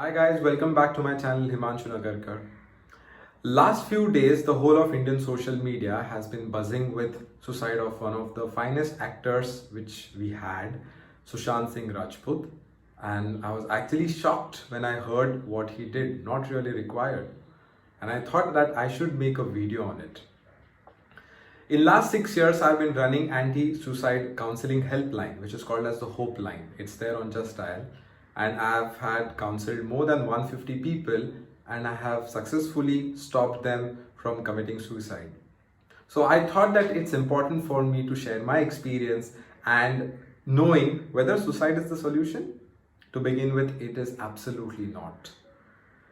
Hi guys, welcome back to my channel Himanshu Nagarkar. Last few days, the whole of Indian social media has been buzzing with suicide of one of the finest actors which we had, Sushant Singh Rajput. And I was actually shocked when I heard what he did, not really required. And I thought that I should make a video on it. In last 6 years, I've been running anti-suicide counseling helpline, which is called as the Hope Line. It's there on Just Dial, and I've had counseled more than 150 people, and I have successfully stopped them from committing suicide. So I thought that it's important for me to share my experience and knowing whether suicide is the solution. To begin with, it is absolutely not.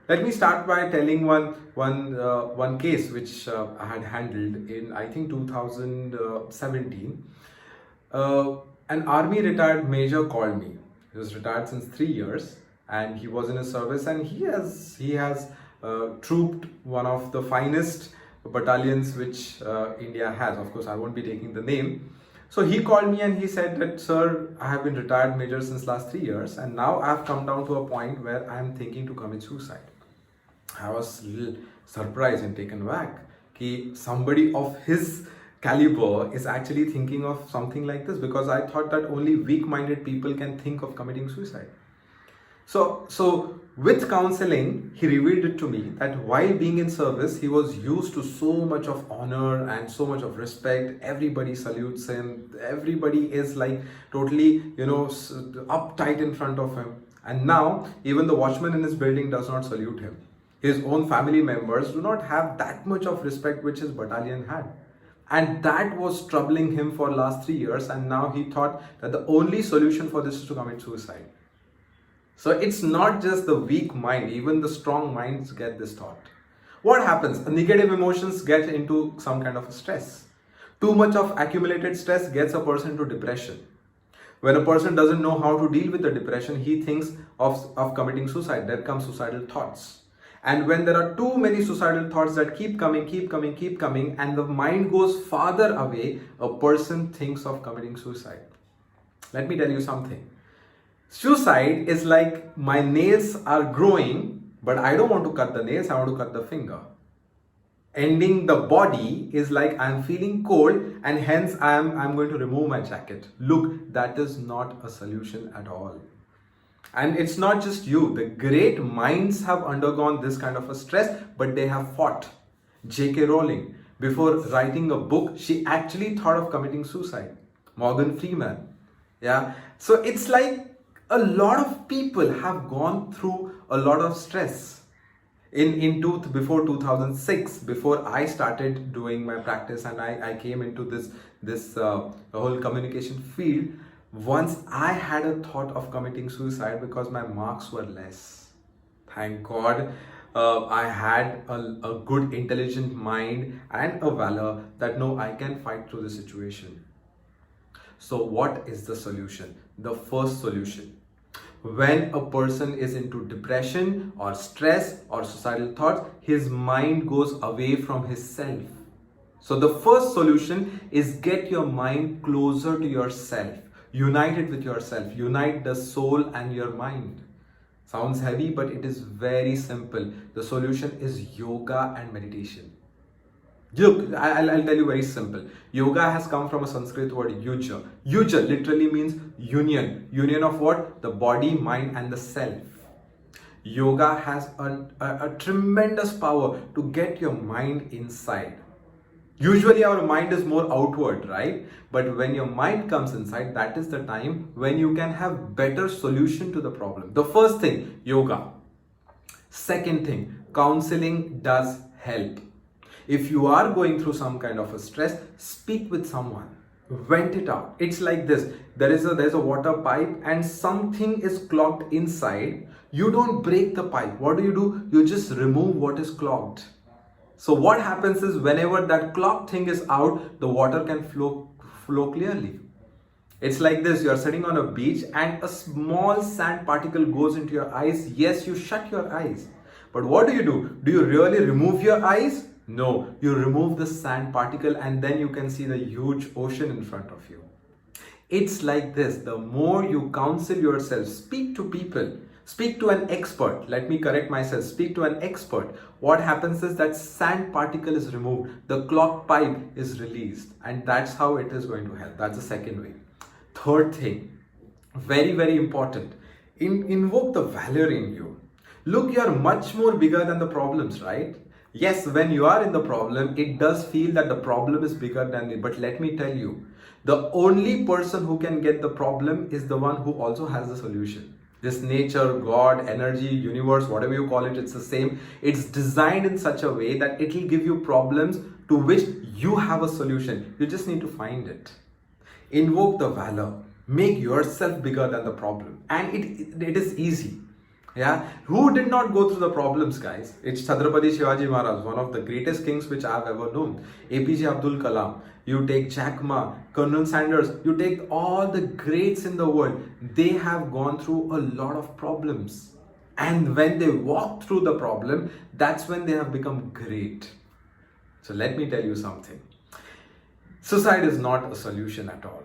Let me start by telling one case which I had handled in I think 2017. An army retired major called me. He was retired since 3 years, and he was in his service, and he has trooped one of the finest battalions which India has. Of course, I won't be taking the name. So he called me and he said that, sir, I have been retired major since last 3 years, and now I've come down to a point where I am thinking to commit suicide. I was a little surprised and taken aback that somebody of his caliber is actually thinking of something like this, because I thought that only weak-minded people can think of committing suicide. So with counseling, he revealed it to me that while being in service, he was used to so much of honor and so much of respect. Everybody salutes him. Everybody is like totally, uptight in front of him. And now even the watchman in his building does not salute him. His own family members do not have that much of respect which his battalion had. And that was troubling him for last 3 years, and now he thought that the only solution for this is to commit suicide. So it's not just the weak mind, even the strong minds get this thought. What happens? Negative emotions get into some kind of stress. Too much of accumulated stress gets a person to depression. When a person doesn't know how to deal with the depression, he thinks of committing suicide. There comes suicidal thoughts. And when there are too many suicidal thoughts that keep coming, and the mind goes farther away, a person thinks of committing suicide. Let me tell you something. Suicide is like my nails are growing, but I don't want to cut the nails, I want to cut the finger. Ending the body is like I'm feeling cold and hence I'm going to remove my jacket. Look, that is not a solution at all. And it's not just you. The great minds have undergone this kind of a stress, but they have fought. J.K. Rowling, before writing a book, she actually thought of committing suicide. Morgan Freeman. Yeah. So it's like a lot of people have gone through a lot of stress. Before 2006, before I started doing my practice and I came into this whole communication field, once I had a thought of committing suicide because my marks were less. Thank God I had a good intelligent mind and a valor that no, I can fight through the situation. So what is the solution? The first solution. When a person is into depression or stress or suicidal thoughts, his mind goes away from his self. So the first solution is get your mind closer to yourself. Unite it with yourself. Unite the soul and your mind. Sounds heavy, but it is very simple. The solution is yoga and meditation. Look, I'll tell you very simple. Yoga has come from a Sanskrit word yuja. Yuja literally means union. Union of what? The body, mind and the self. Yoga has a tremendous power to get your mind inside. Usually our mind is more outward, right? But when your mind comes inside, that is the time when you can have better solution to the problem. The first thing, yoga. Second thing, counseling does help. If you are going through some kind of a stress, speak with someone. Vent it out. It's like this. There's a water pipe and something is clogged inside. You don't break the pipe. What do? You just remove what is clogged. So what happens is whenever that clogged thing is out, the water can flow clearly. It's like this. You're sitting on a beach and a small sand particle goes into your eyes. Yes, you shut your eyes. But what do? Do you really remove your eyes? No, you remove the sand particle and then you can see the huge ocean in front of you. It's like this. The more you counsel yourself, speak to people, Speak to an expert. Let me correct myself. Speak to an expert. What happens is that sand particle is removed, the clogged pipe is released, and that's how it is going to help. That's the second way. Third thing, very, very important, invoke the valor in you. Look, you're much more bigger than the problems, right? Yes, when you are in the problem, it does feel that the problem is bigger than you. But let me tell you, the only person who can get the problem is the one who also has the solution. This nature, God, energy, universe, whatever you call it, it's the same. It's designed in such a way that it will give you problems to which you have a solution. You just need to find it. Invoke the valor. Make yourself bigger than the problem. And it is easy. Yeah, who did not go through the problems, guys? It's Chhatrapati Shivaji Maharaj, one of the greatest kings which I've ever known. APJ Abdul Kalam, you take Jack Ma, Colonel Sanders, you take all the greats in the world. They have gone through a lot of problems. And when they walk through the problem, that's when they have become great. So let me tell you something. Suicide is not a solution at all.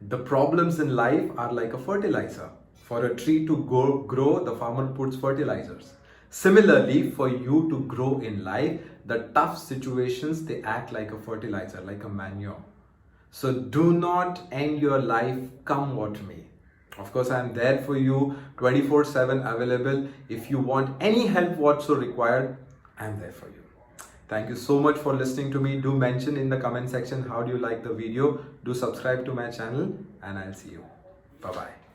The problems in life are like a fertilizer. For a tree to grow, the farmer puts fertilizers. Similarly, for you to grow in life, the tough situations, they act like a fertilizer, like a manure. So do not end your life come what may. Of course, I am there for you, 24/7 available. If you want any help whatsoever required, I am there for you. Thank you so much for listening to me. Do mention in the comment section how do you like the video. Do subscribe to my channel and I'll see you. Bye-bye.